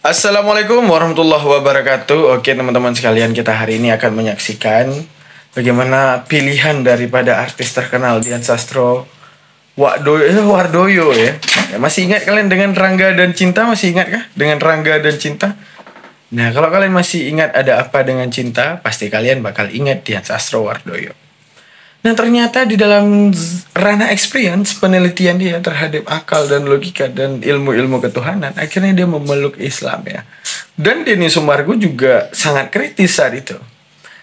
Assalamualaikum warahmatullahi wabarakatuh. Oke teman-teman sekalian, kita hari ini akan menyaksikan bagaimana pilihan daripada artis terkenal Dian Sastro Wardoyo ya. Masih ingat kalian dengan Rangga dan Cinta? Masih ingat kah dengan Rangga dan Cinta? Nah, kalau kalian masih ingat ada apa dengan cinta, pasti kalian bakal ingat Dian Sastro Wardoyo. Nah, ternyata di dalam ranah experience, penelitian dia terhadap akal dan logika dan ilmu-ilmu ketuhanan, akhirnya dia memeluk Islam ya. Dan Denny Sumargo juga sangat kritis saat itu,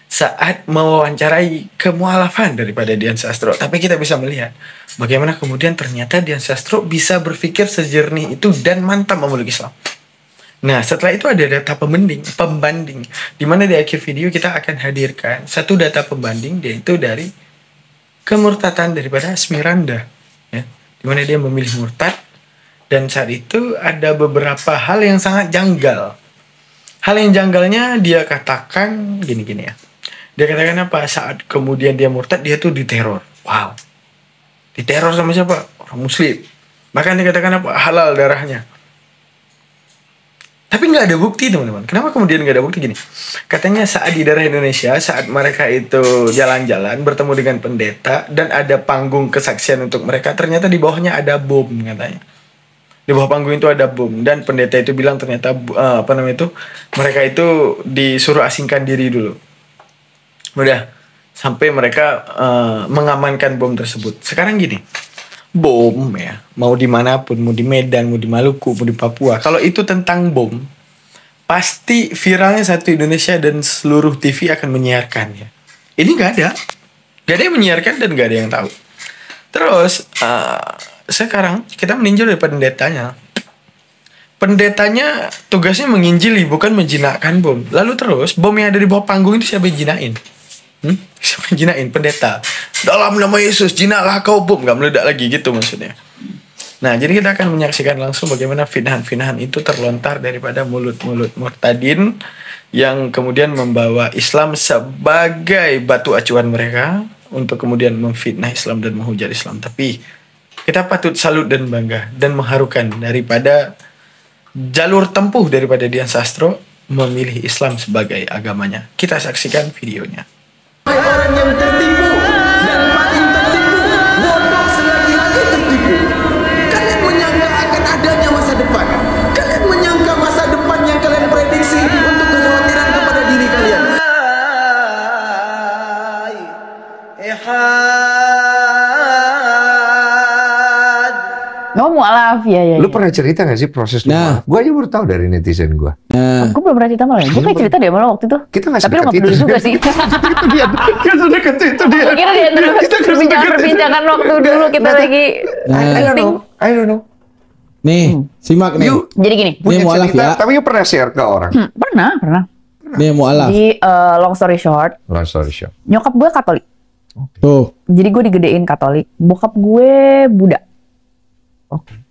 saat mewawancarai kemualafan daripada Dian Sastro. Tapi kita bisa melihat bagaimana kemudian ternyata Dian Sastro bisa berpikir sejernih itu dan mantap memeluk Islam. Nah, setelah itu ada data pembanding, di mana di akhir video kita akan hadirkan satu data pembanding, yaitu dari kemurtadan daripada Asmiranda ya, dimana dia memilih murtad. Dan saat itu ada beberapa hal yang sangat janggal. Hal yang janggalnya dia katakan gini-gini ya. Dia katakan apa? Saat kemudian dia murtad, dia tuh diteror. Wow, diteror sama siapa? Orang muslim. Bahkan dikatakan apa? Halal darahnya. Tapi nggak ada bukti teman-teman. Kenapa kemudian nggak ada bukti? Gini, katanya saat di daerah Indonesia, saat mereka itu jalan-jalan bertemu dengan pendeta dan ada panggung kesaksian untuk mereka, ternyata di bawahnya ada bom katanya. Di bawah panggung itu ada bom dan pendeta itu bilang ternyata mereka itu disuruh asingkan diri dulu. Udah sampai mereka mengamankan bom tersebut. Sekarang gini, bom ya, mau dimanapun, mau di Medan, mau di Maluku, mau di Papua, kalau itu tentang bom, pasti viralnya satu Indonesia dan seluruh TV akan menyiarkan ya. Ini nggak ada yang menyiarkan dan nggak ada yang tahu. Terus sekarang kita meninjau dari pendetanya tugasnya menginjili, bukan menjinakkan bom. Lalu terus bom yang ada di bawah panggung itu siapa yang jinain? Siapa yang jinain? Pendeta. Dalam nama Yesus, jinaklah kau bom. Gak meledak lagi gitu maksudnya. Nah, jadi kita akan menyaksikan langsung bagaimana fitnahan-fitnahan itu terlontar daripada mulut-mulut murtadin yang kemudian membawa Islam sebagai batu acuan mereka untuk kemudian memfitnah Islam dan menghujat Islam. Tapi kita patut salut dan bangga dan mengharukan daripada jalur tempuh daripada Dian Sastro memilih Islam sebagai agamanya. Kita saksikan videonya. Orang yang tertipu dan paling tertipu, bodoh selagi-lagi tertipu. Kalian menyangka akan adanya masa depan. Kalian menyangka masa depan yang kalian prediksi untuk kekhawatiran kepada diri kalian. Mu'alaf ya. Lu pernah cerita gak sih proses mu'alaf? Gue aja baru tahu dari netizen gue. Gue belum pernah cerita malah. Gue kayak cerita deh malah waktu itu. Kita gak tapi lu gak peduli juga sih. Itu dia. Kita sedekat itu dia. Kira di antara perbincangan waktu dulu kita lagi. I don't know. Nih, simak nih. Jadi gini. Punya mu'alaf cerita, ya. tapi you pernah share ke orang? Pernah. Nih mu'alaf. Jadi long story short. Long story short. Nyokap gue Katolik. Tuh. Jadi gue digedein Katolik. Bokap gue Buddha. Oke.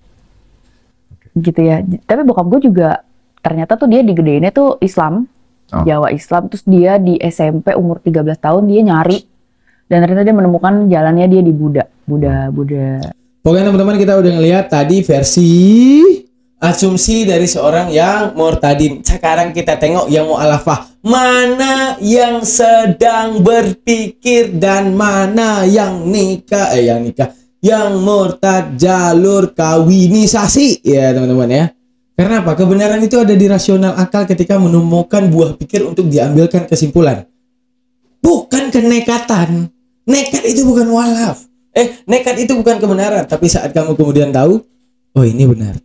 Gitu ya. Tapi bokap gue juga ternyata tuh dia digedeinnya tuh Islam. Jawa Islam. Terus dia di SMP umur 13 tahun dia nyari. Dan ternyata dia menemukan jalannya dia di Buddha. Pokoknya teman-teman, kita udah ngeliat tadi versi asumsi dari seorang yang murtadin. Sekarang kita tengok yang mu'alafah. Mana yang sedang berpikir dan mana yang nikah. Yang murtad jalur kawinisasi ya teman-teman ya. Karena apa? Kebenaran itu ada di rasional akal ketika menemukan buah pikir untuk diambilkan kesimpulan. Bukan kenekatan. Nekat itu bukan mu'alaf. Nekat itu bukan kebenaran. Tapi saat kamu kemudian tahu, oh ini benar,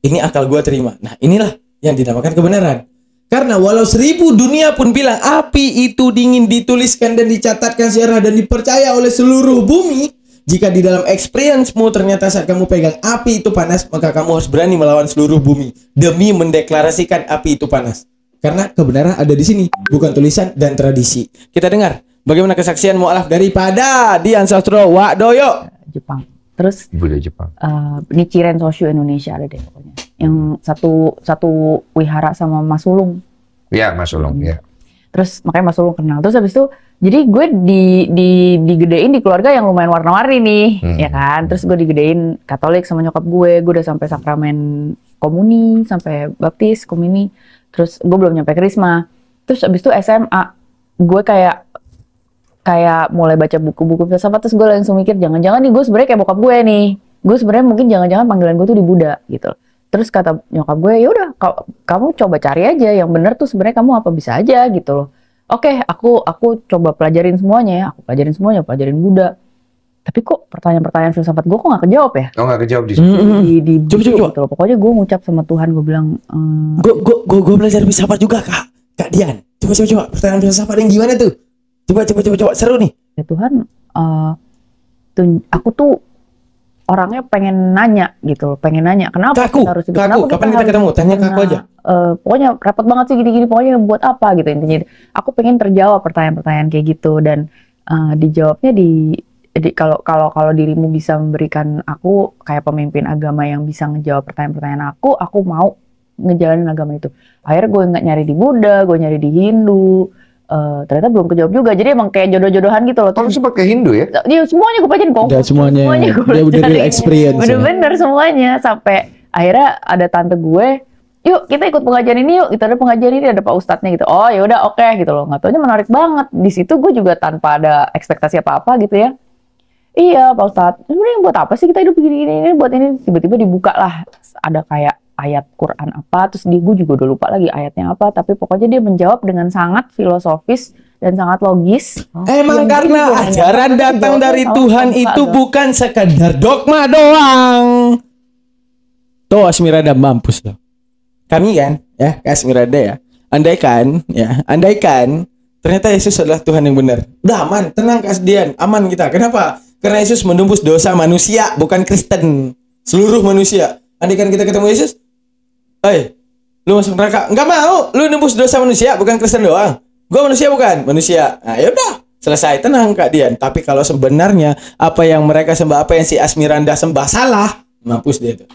ini akal gua terima. Nah inilah yang dinamakan kebenaran. Karena walau 1000 dunia pun bilang api itu dingin, dituliskan dan dicatatkan sejarah dan dipercaya oleh seluruh bumi. Jika di dalam experience-mu ternyata saat kamu pegang api itu panas, maka kamu harus berani melawan seluruh bumi demi mendeklarasikan api itu panas. Karena kebenaran ada di sini, bukan tulisan dan tradisi. Kita dengar bagaimana kesaksian mu'alaf daripada Dian Sastro Wardoyo. Jepang. Terus Budaya Jepang. Nichiren Soshu Indonesia ada deh pokoknya. Yang satu wihara sama Mas Sulung. Ya, Mas Sulung, ya. Terus makanya Mas Sulung kenal. Terus habis itu jadi gue digedein di keluarga yang lumayan warna-warni nih, ya kan. Terus gue digedein Katolik sama nyokap gue udah sampai sakramen komuni sampai baptis komuni, terus gue belum nyampe krisma. Terus abis itu SMA gue kayak mulai baca buku-buku filsafat, terus gue langsung mikir jangan-jangan nih gue sebenarnya kayak bokap gue nih, gue sebenarnya mungkin jangan-jangan panggilan gue tuh di Buddha gitu. Terus kata nyokap gue, ya udah kamu coba cari aja yang bener tuh sebenarnya kamu apa bisa aja gitu loh. Oke, aku coba pelajarin semuanya ya, pelajarin Buddha. Tapi kok pertanyaan-pertanyaan filsafat gue kok gak kejawab ya? Oh, gak kejawab di di coba. Gitu loh. Pokoknya gue ngucap sama Tuhan, gue bilang gue belajar filsafat juga Kak Dian. Coba pertanyaan filsafat yang gimana tuh? Coba seru nih. Ya Tuhan, aku tuh orangnya pengen nanya gitu loh, kenapa Kaku, kita harus hidup, kenapa kapan kita ketemu? Tanya ke aku aja. Pokoknya repot banget sih gini-gini, pokoknya buat apa gitu intinya. Aku pengen terjawab pertanyaan-pertanyaan kayak gitu, dan dijawabnya kalau dirimu bisa memberikan aku kayak pemimpin agama yang bisa ngejawab pertanyaan-pertanyaan aku mau ngejalanin agama itu. Akhirnya gue nggak nyari di Buddha, gue nyari di Hindu. Ternyata belum kejawab juga, jadi emang kayak jodoh-jodohan gitu loh. Kamu sempat ke Hindu ya? Dia semuanya gue pelajarin kok. Semuanya dia udah real experience. Bener-bener semuanya, sampai akhirnya ada tante gue, yuk kita ikut pengajian ini yuk, kita ada pengajian ini, ada pak ustadznya gitu. Oh ya udah oke gitu loh. Nggak taunya menarik banget. Di situ gue juga tanpa ada ekspektasi apa-apa gitu ya. Iya pak ustadz, sebenarnya buat apa sih kita hidup begini-gini, buat ini. Tiba-tiba dibuka lah, ada kayak ayat Quran apa, terus gue juga udah lupa lagi ayatnya apa, tapi pokoknya dia menjawab dengan sangat filosofis dan sangat logis. Emang karena ajaran datang dari Tuhan itu bukan sekedar dogma doang. Tuh Asmirada mampus loh. Kami kan, ya Asmirada ya. Andaikan ternyata Yesus adalah Tuhan yang benar. Udah aman, tenang Kak Dian, aman kita. Kenapa? Karena Yesus menembus dosa manusia, bukan Kristen. Seluruh manusia. Andaikan kita ketemu Yesus, lu masuk neraka? Enggak mau. Lu nembus dosa manusia, bukan Kristen doang. Gua manusia bukan? Manusia. Nah, yaudah. Selesai, tenang Kak Dian. Tapi kalau sebenarnya apa yang mereka sembah, apa yang si Asmiranda sembah salah, mampus dia tuh.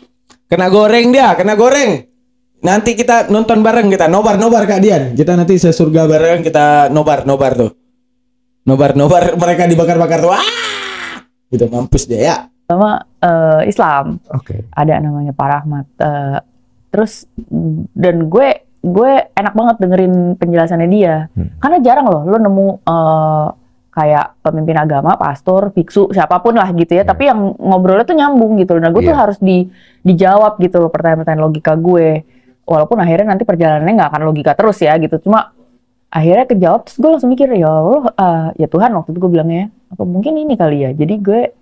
Kena goreng dia, kena goreng. Nanti kita nonton bareng, kita nobar Kak Dian. Kita nanti sesurga bareng, kita nobar tuh. Nobar mereka dibakar-bakar tuh. Gitu mampus dia ya. Sama Islam. Oke. Ada namanya Pak Rahmat. Terus dan gue enak banget dengerin penjelasannya dia. Karena jarang loh lo nemu kayak pemimpin agama, pastor, biksu, siapapun lah gitu ya. Tapi yang ngobrolnya tuh nyambung gitu. Nah gue tuh harus dijawab gitu loh pertanyaan-pertanyaan logika gue. Walaupun akhirnya nanti perjalanannya nggak akan logika terus ya gitu. Cuma akhirnya kejawab, terus gue langsung mikir, ya Allah, ya Tuhan, waktu itu gue bilangnya, apa mungkin ini kali ya. Jadi gue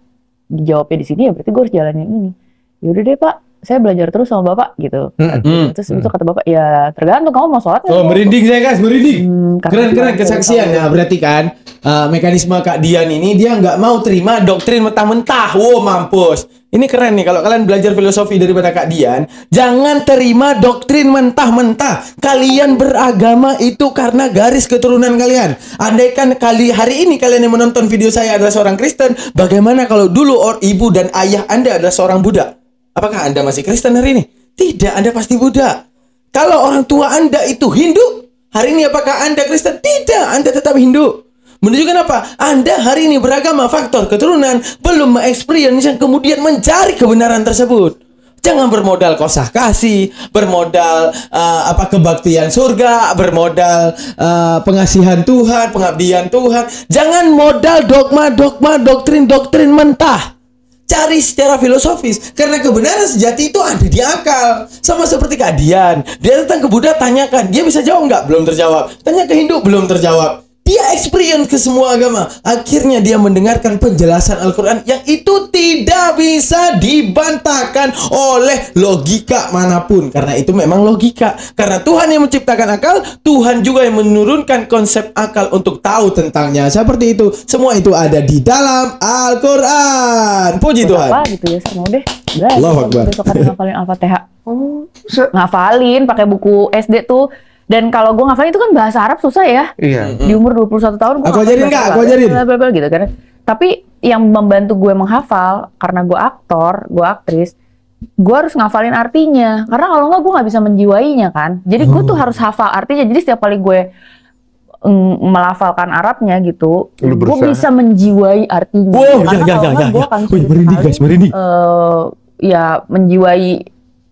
dijawabnya di sini, ya berarti gue harus jalanin ini. Yaudah deh Pak, saya belajar terus sama Bapak gitu. Terus itu kata Bapak, ya tergantung kamu mau sholat. Oh merinding saya guys, merinding. Keren kesaksian. Nah berarti kan mekanisme Kak Dian ini dia nggak mau terima doktrin mentah-mentah. Wow mampus. Ini keren nih, kalau kalian belajar filosofi daripada Kak Dian, jangan terima doktrin mentah-mentah. Kalian beragama itu karena garis keturunan kalian. Andaikan hari ini kalian yang menonton video saya adalah seorang Kristen, bagaimana kalau dulu ibu dan ayah Anda adalah seorang Buddha? Apakah Anda masih Kristen hari ini? Tidak, Anda pasti Buddha. Kalau orang tua Anda itu Hindu, hari ini apakah Anda Kristen? Tidak, Anda tetap Hindu. Menunjukkan apa? Anda hari ini beragama faktor keturunan, belum mengexperience yang kemudian mencari kebenaran tersebut. Jangan bermodal kosah kasih, bermodal kebaktian surga, bermodal pengasihan Tuhan, pengabdian Tuhan. Jangan modal dogma, doktrin mentah. Cari secara filosofis, karena kebenaran sejati itu ada di akal. Sama seperti Kak Dian, dia datang ke Buddha, tanyakan, dia bisa jawab nggak? Belum terjawab. Tanya ke Hindu, belum terjawab. Dia experience ke semua agama. Akhirnya dia mendengarkan penjelasan Al-Quran yang itu tidak bisa dibantahkan oleh logika manapun. Karena itu memang logika. Karena Tuhan yang menciptakan akal, Tuhan juga yang menurunkan konsep akal untuk tahu tentangnya. Seperti itu. Semua itu ada di dalam Al-Quran. Puji Tuhan. Apa gitu ya, mau deh. Allahu Akbar. Besok kan ngafalin Al-Fatihah. Ngafalin pakai buku SD tuh. Dan kalau gue ngafalin itu kan bahasa Arab susah ya. Iya. Di umur 21 tahun gue Aku ajarin Kak, aku ajarin. Gitu kan. Tapi yang membantu gue menghafal, karena gue aktor, gue aktris, gue harus ngafalin artinya. Karena kalau enggak gue nggak bisa menjiwainya kan. Jadi gue tuh harus hafal artinya. Jadi setiap kali gue melafalkan Arabnya gitu, gue bisa menjiwai artinya. Wow, karena ya. gue akan Merinding guys, merinding. ya menjiwai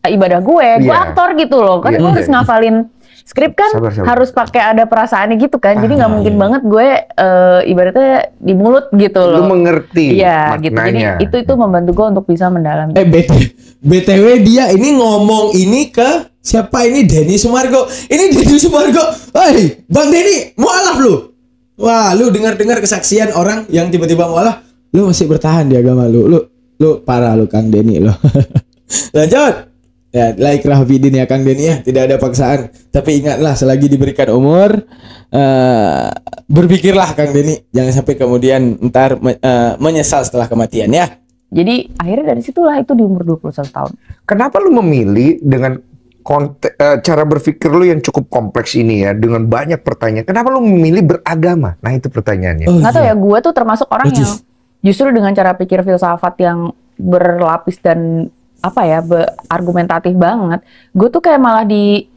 ibadah gue Iya. aktor gitu loh kan, Iya, gue iya, harus iya. ngafalin skrip kan, Sabar. harus pakai ada perasaannya gitu kan, jadi nggak mungkin banget gue ibaratnya di mulut gitu Lu loh. mengerti Iya gitu, jadi maknanya. itu membantu gue untuk bisa mendalami. BTW dia ini ngomong ini ke siapa ini? Denny Sumargo. Ini Denny Sumargo. Hei, Bang Denny, mualaf lu. Wah, lu dengar-dengar kesaksian orang yang tiba-tiba mualaf, lu masih bertahan di agama lu. Lu parah lu Kang Denny lo. Lanjut. Ya, la ikraha fiddin ya Kang Denny ya, tidak ada paksaan. Tapi ingatlah selagi diberikan umur, berpikirlah Kang Denny, jangan sampai kemudian ntar menyesal setelah kematian ya. Jadi akhirnya dari situlah itu di umur 21 tahun. Kenapa lu memilih dengan cara berpikir lu yang cukup kompleks ini ya, dengan banyak pertanyaan? Kenapa lu memilih beragama? Nah itu pertanyaannya. Nggak tahu ya, gue tuh termasuk orang yang justru dengan cara pikir filsafat yang berlapis dan argumentatif banget, gue tuh kayak malah di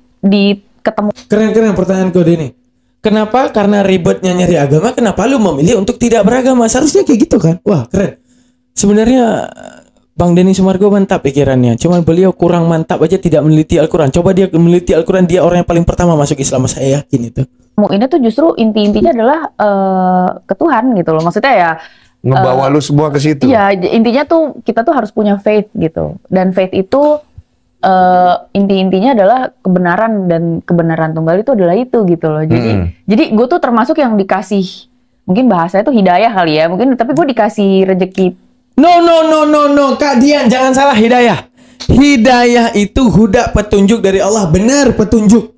ketemu. Keren pertanyaan kode ini. Kenapa? Karena ribetnya nyari agama, kenapa lu memilih untuk tidak beragama? Seharusnya kayak gitu kan? Wah, keren. Sebenarnya Bang Denny Sumargo mantap pikirannya. Cuman beliau kurang mantap aja tidak meneliti Al-Quran. Coba dia meneliti Al-Quran, dia orang yang paling pertama masuk Islam. Saya yakin itu. Ini tuh justru intinya adalah ke Tuhan gitu loh. Maksudnya ya Ngebawa lu semua ke situ. iya, intinya tuh kita tuh harus punya faith gitu. Dan faith itu intinya adalah kebenaran, dan kebenaran tunggal itu adalah itu gitu loh. Jadi gue tuh termasuk yang dikasih, mungkin bahasanya tuh hidayah kali ya. Mungkin tapi gue dikasih rezeki. No, Kak Dian, jangan salah hidayah. Hidayah itu huda, petunjuk dari Allah, benar petunjuk.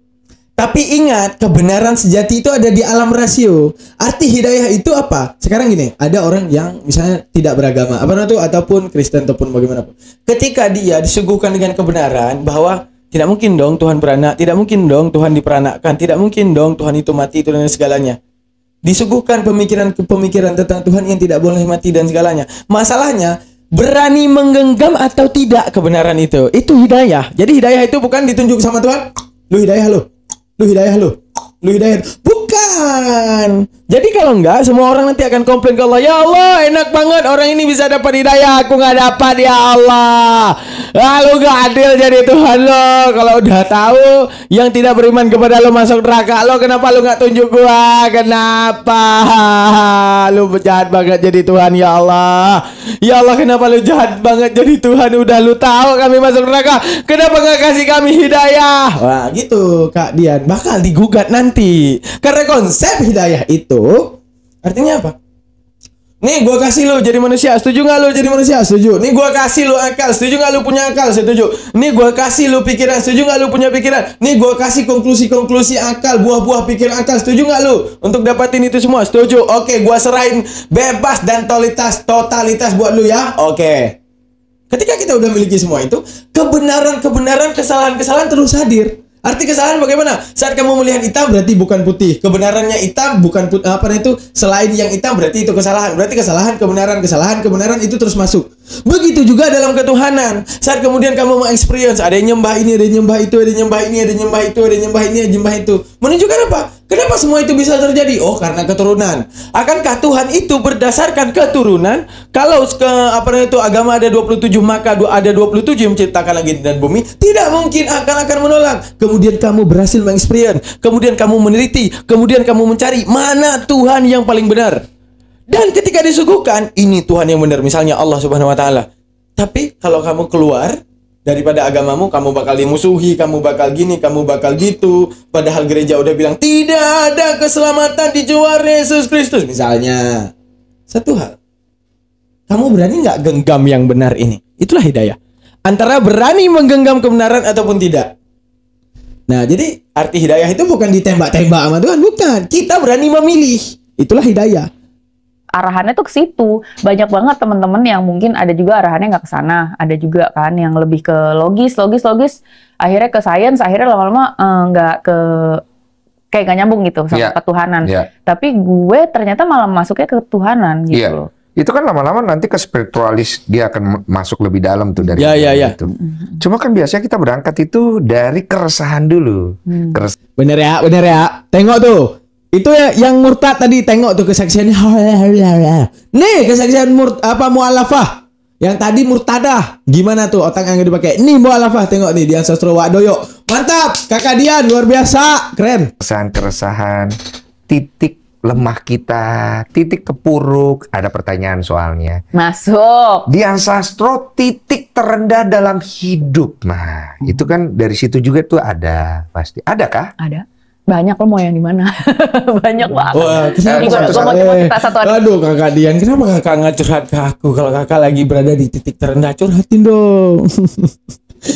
Tapi ingat, kebenaran sejati itu ada di alam rasio. Arti hidayah itu apa? Sekarang gini, ada orang yang misalnya tidak beragama, ataupun Kristen ataupun bagaimanapun. Ketika dia disuguhkan dengan kebenaran bahwa tidak mungkin dong Tuhan beranak, tidak mungkin dong Tuhan diperanakkan, tidak mungkin dong Tuhan itu mati itu dan segalanya. Disuguhkan pemikiran tentang Tuhan yang tidak boleh mati dan segalanya. Masalahnya berani menggenggam atau tidak kebenaran itu hidayah. Jadi hidayah itu bukan ditunjuk sama Tuhan, lu hidayah lu hidayah. Bukan. Jadi kalau enggak, semua orang nanti akan komplain ke Allah. Ya Allah, enak banget orang ini bisa dapat hidayah, aku nggak dapat ya Allah. Lalu gak adil jadi Tuhan lo. Kalau udah tahu yang tidak beriman kepada lo masuk neraka lo, kenapa lo nggak tunjuk gua? Kenapa? Lo jahat banget jadi Tuhan ya Allah. Ya Allah, kenapa lo jahat banget jadi Tuhan? Udah lo tahu kami masuk neraka, kenapa nggak kasih kami hidayah? Wah gitu Kak Dian, bakal digugat nanti. Karena konsep hidayah itu artinya apa? Nih gua kasih lu jadi manusia, setuju nggak lu jadi manusia? Setuju. Nih gua kasih lu akal, setuju nggak lu punya akal? Setuju. Nih gua kasih lu pikiran, setuju nggak lu punya pikiran? Nih gua kasih konklusi akal, buah-buah pikiran akal, setuju nggak lu untuk dapatin itu semua? Setuju. Oke, gua serahin bebas dan totalitas buat lu ya. Oke. Ketika kita udah miliki semua itu, kebenaran, kesalahan terus hadir. Arti kesalahan bagaimana? Saat kamu melihat hitam berarti bukan putih. Kebenarannya hitam bukan putih. Selain yang hitam berarti itu kesalahan. Berarti kesalahan, kebenaran itu terus masuk. Begitu juga dalam ketuhanan. Saat kemudian kamu mengexperience, ada yang nyembah ini, ada yang nyembah itu, ada yang nyembah ini, ada yang nyembah itu, ada yang nyembah ini, ada yang nyembah itu. Menunjukkan apa? Kenapa semua itu bisa terjadi? Oh, karena keturunan. Akankah Tuhan itu berdasarkan keturunan? Kalau agama ada 27, maka ada 27 yang menciptakan langit dan bumi? Tidak mungkin, akal akan menolak. Kemudian kamu berhasil mengexperience, kemudian kamu meneliti, kemudian kamu mencari mana Tuhan yang paling benar. Dan ketika disuguhkan, ini Tuhan yang benar, misalnya Allah Subhanahu wa taala. Tapi kalau kamu keluar daripada agamamu, kamu bakal dimusuhi, kamu bakal gini, kamu bakal gitu. Padahal gereja udah bilang tidak ada keselamatan di luar Yesus Kristus misalnya. Satu hal, kamu berani nggak genggam yang benar ini? Itulah hidayah. Antara berani menggenggam kebenaran ataupun tidak. Nah, jadi arti hidayah itu bukan ditembak-tembak sama Tuhan, bukan. Kita berani memilih. Itulah hidayah. Arahannya tuh ke situ. Banyak banget teman-teman yang mungkin ada juga arahannya nggak ke sana, ada juga kan yang lebih ke logis, akhirnya ke sains, akhirnya lama-lama nggak kayak nggak nyambung gitu sama ketuhanan. Tapi gue ternyata malah masuknya ke ketuhanan gitu loh. Itu kan lama-lama nanti ke spiritualis, dia akan masuk lebih dalam tuh dari itu. Cuma kan biasanya kita berangkat itu dari keresahan dulu. Bener ya. Tengok tuh. Itu ya yang murtad tadi, tengok tuh kesaksiannya. Nih kesaksian mualafah. Yang tadi murtadah. Gimana tuh otak yang dipakai? Nih mu'alafah, tengok nih Dian Sastro Wadoyo. Mantap, Kakak Dian luar biasa, keren. Keresahan, titik lemah kita, titik terpuruk. Ada pertanyaan soalnya. Masuk. Dian Sastro titik terendah dalam hidup. Nah, itu kan dari situ juga tuh ada pasti. Ada kah? Ada. Banyak, lo mau yang di mana? Banyak banget. Wah, Ini gua mau cerita satu aja. Aduh, Kakak Dian, kenapa Kakak nggak curhat ke aku kalau Kakak lagi berada di titik terendah? Curhatin dong.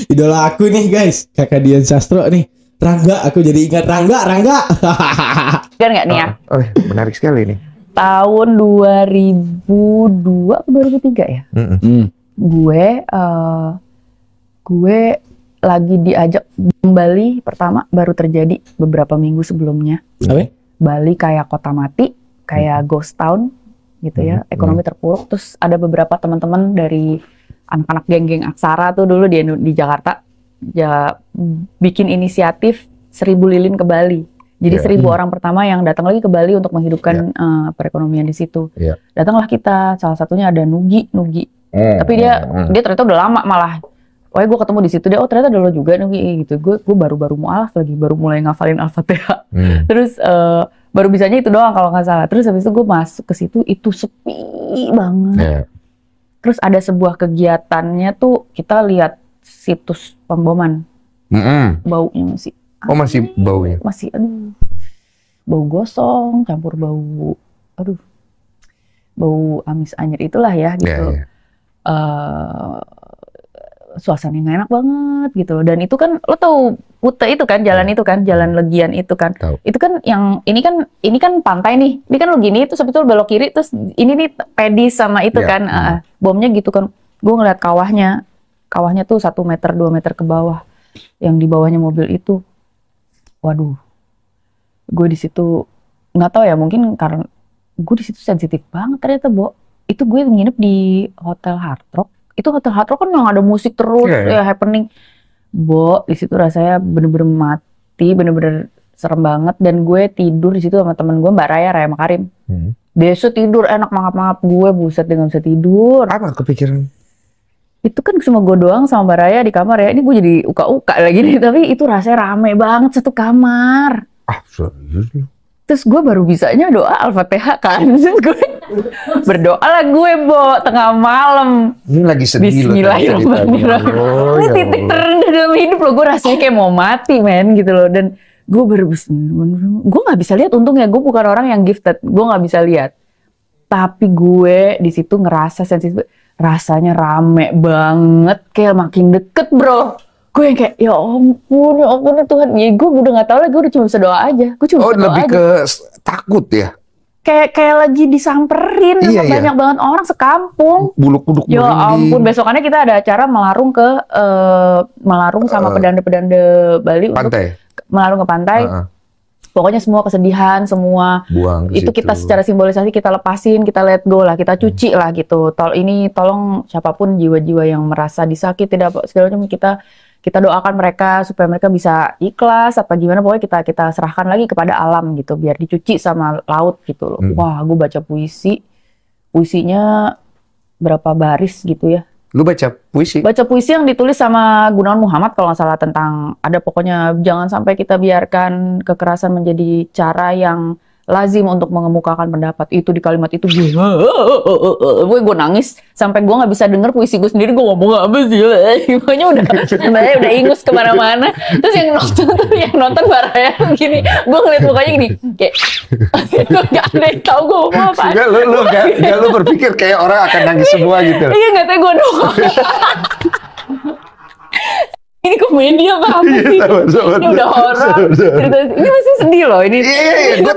Idola aku nih, guys. Kakak Dian Sastro nih. Rangga, aku jadi ingat Rangga. Kan nggak nih ya? Oh, menarik sekali nih. Tahun 2002 atau 2003 ya? Gue lagi diajak Bali pertama, baru terjadi beberapa minggu sebelumnya. Apa? Bali kayak kota mati, kayak ghost town gitu ya, ekonomi terpuruk. Terus ada beberapa teman-teman dari anak-anak geng-geng Aksara tuh dulu di Jakarta ya, bikin inisiatif 1000 lilin ke Bali. Jadi 1000 orang pertama yang datang lagi ke Bali untuk menghidupkan perekonomian di situ. Datanglah kita, salah satunya ada Nugi. Tapi dia ternyata udah lama malah. Oh, gue ketemu di situ, dia ternyata ada lo juga Nugi gitu. Gue baru mualaf lagi, baru mulai ngafalin Al-Fatihah. Terus baru bisanya itu doang kalau nggak salah. Terus habis itu gue masuk ke situ, itu sepi banget. Terus ada sebuah kegiatannya tuh, kita lihat situs pemboman. Baunya masih. Oh, masih baunya? Masih, aduh. Bau gosong, campur bau, bau amis anyir itulah ya gitu. Suasana yang enak banget gitu. Dan itu kan, lo tahu Kute itu kan, jalan itu kan, jalan Legian itu kan. Itu kan yang, ini kan pantai nih. Ini kan lo gini, terus habis itu belok kiri, terus ini nih pedis sama itu kan. Bomnya gitu kan. Gue ngeliat kawahnya tuh 1 meter, 2 meter ke bawah. Yang di bawahnya mobil itu. Waduh. Gue di situ, nggak tahu ya, mungkin karena gue di situ sensitif banget ternyata, Bo. Itu gue nginep di Hotel Hard Rock. Itu Hotel Hard Rock kan yang ada musik terus, ya happening. Bo, di situ rasanya bener-bener mati, bener-bener serem banget. Dan gue tidur di situ sama temen gue, Mbak Raya Makarim. Dia tidur enak mangap-mangap, gue buset dia nggak bisa tidur. Apa kepikiran? Itu kan cuma gue doang sama Mbak Raya di kamar ya. Ini gue jadi uka-uka lagi nih, tapi itu rasanya rame banget satu kamar. Ah, serius? Terus gue baru bisanya doa Al-Fatihah kan. Terus gue berdoa lah gue, Bo, tengah malam. Ini lagi sedih loh. Bismillahirrahmanirrahim. Ini titik terendah dalam hidup loh. Gue rasanya kayak mau mati, men, gitu loh. Dan gue baru gue nggak bisa lihat, untungnya gue bukan orang yang gifted. Gue nggak bisa lihat. Tapi gue di situ ngerasa sensitif. Rasanya rame banget, kayak makin deket, bro. Gue yang kayak, ya ampun Tuhan. Ya gue udah gak tahu lagi, gue udah cuma bisa doa aja. Gue cuma bisa doa lebih aja. ke takut ya? Kayak lagi disamperin sama banyak banget orang sekampung. Bulu kuduk ya ampun, besokannya kita ada acara melarung sama pedanda-pedanda Bali. Pantai? Melarung ke pantai. Pokoknya semua kesedihan, semua buang itu kita secara simbolisasi kita lepasin, kita let go lah, kita cuci lah gitu. Tolong siapapun jiwa-jiwa yang merasa disakiti, tidak segala macam, kita doakan mereka supaya mereka bisa ikhlas apa gimana, pokoknya kita serahkan lagi kepada alam gitu, biar dicuci sama laut gitu loh. Wah, gue baca puisinya berapa baris gitu ya. Lu baca puisi? Baca puisi yang ditulis sama Gunawan Muhammad kalau nggak salah, tentang ada pokoknya jangan sampai kita biarkan kekerasan menjadi cara yang lazim untuk mengemukakan pendapat. Itu di kalimat itu gue nangis sampai gue nggak bisa denger puisi gue sendiri, gue ngomong apa sih, pokoknya udah ingus kemana-mana. Terus yang nonton baraya gini, gue ngeliat mukanya gini kayak nggak ada yang tahu gue ngomong apa. Lu berpikir kayak orang akan nangis semua gitu? Iya, nggak tahu gue doang. Ini komedi apa sih? Ini udah horor. Ini masih sedih loh ini. Iya, gue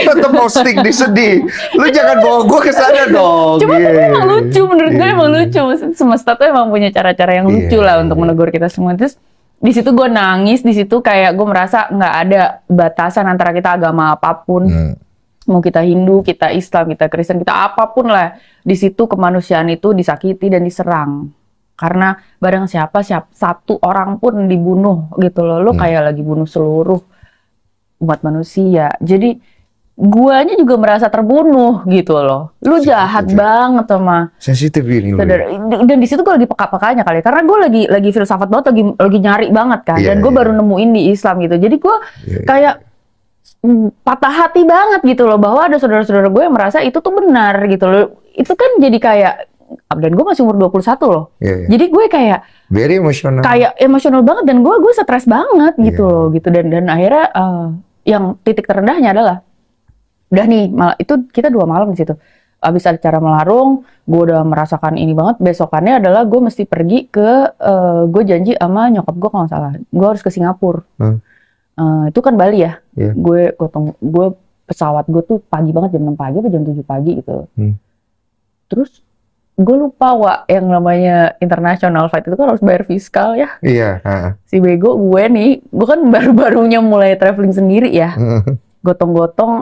tetep mau stick di sedih. Lu jangan bawa gue ke sana dong. Cuma tapi emang lucu, menurut gue emang lucu. Semesta tuh emang punya cara-cara yang lucu lah untuk menegur kita semua. Terus di situ gue nangis, di situ kayak gue merasa nggak ada batasan antara kita agama apapun. Mau kita Hindu, kita Islam, kita Kristen, kita apapun lah. Di situ kemanusiaan itu disakiti dan diserang. Karena barang siapa satu orang pun dibunuh gitu loh. Lo kayak lagi bunuh seluruh umat manusia. Jadi guanya juga merasa terbunuh gitu loh. Lu jahat banget sama Sensitif ini loh. saudara. Dan di situ gue lagi peka-pekanya kali, karena gue lagi filsafat banget, lagi nyari banget kan. Iya, Dan gue iya. baru nemuin di Islam gitu. Jadi gue Iya, iya. kayak patah hati banget gitu loh, bahwa ada saudara-saudara gue yang merasa itu tuh benar gitu loh. Itu kan jadi kayak, dan gue masih umur 21 loh. Iya, iya. Jadi gue kayak Very emosional. emosional banget, dan gue stres banget gitu Iya. loh gitu. Dan akhirnya yang titik terendahnya adalah udah nih, malah itu kita 2 malam di situ. Abis acara melarung, gue udah merasakan ini banget. Besokannya adalah gue mesti pergi ke, gue janji sama nyokap gue kalau nggak salah, gue harus ke Singapura. Itu kan Bali ya. Iya. Gue pesawat gue tuh pagi banget, jam 6 pagi atau jam 7 pagi gitu. Terus gue lupa yang namanya international flight itu kan harus bayar fiskal ya. Iya. Si bego gue nih, gue kan baru-barunya mulai traveling sendiri ya. Gotong-gotong,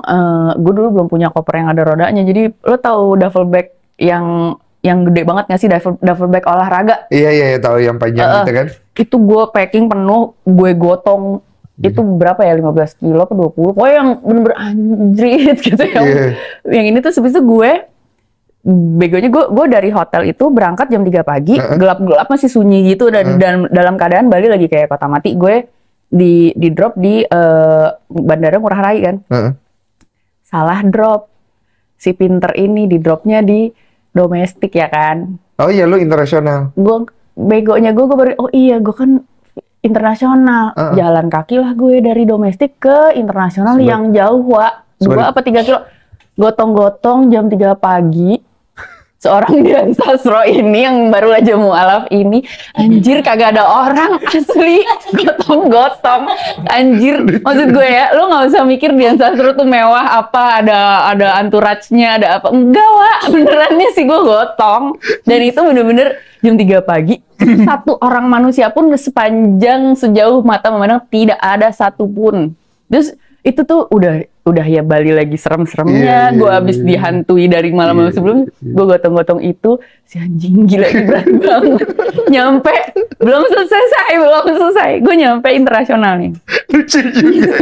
gue dulu belum punya koper yang ada rodanya. Jadi lo tahu duffel bag yang gede banget nggak sih, duffel bag olahraga? Iya, tahu yang panjang gitu kan. Itu gue packing penuh, gue gotong. Itu berapa ya, 15 kilo ke 20? Pokoknya yang bener-bener anjrit gitu ya. Yang ini tuh sebisa gue, begonya gue dari hotel itu berangkat jam 3 pagi, gelap-gelap masih sunyi gitu, dan dalam keadaan Bali lagi kayak kota mati. Gue di drop di Bandara Ngurah Rai kan. Salah drop. Si pinter ini di dropnya di domestik ya kan. Oh iya, lu internasional. Gue begonya gue baru, oh iya gue kan internasional. Jalan kaki lah gue dari domestik ke internasional yang jauh, Wak. 2 apa 3 kilo. Gotong-gotong jam 3 pagi. Seorang Dian Sastro ini yang baru aja mualaf ini, anjir kagak ada orang, asli gotong-gotong, anjir. Maksud gue ya, lu nggak usah mikir Dian Sastro tuh mewah apa, ada entourage-nya, ada apa, enggak, Wak, benerannya sih gue gotong. Dan itu bener-bener jam 3 pagi, satu orang manusia pun sepanjang sejauh mata memandang tidak ada satupun. Terus itu tuh udah ya Bali lagi serem-seremnya. Gue abis dihantui dari malam-malam sebelum, gue gotong-gotong itu, si anjing gila ini berat banget. Nyampe belum selesai. Gue nyampe internasional nih. Lucu juga.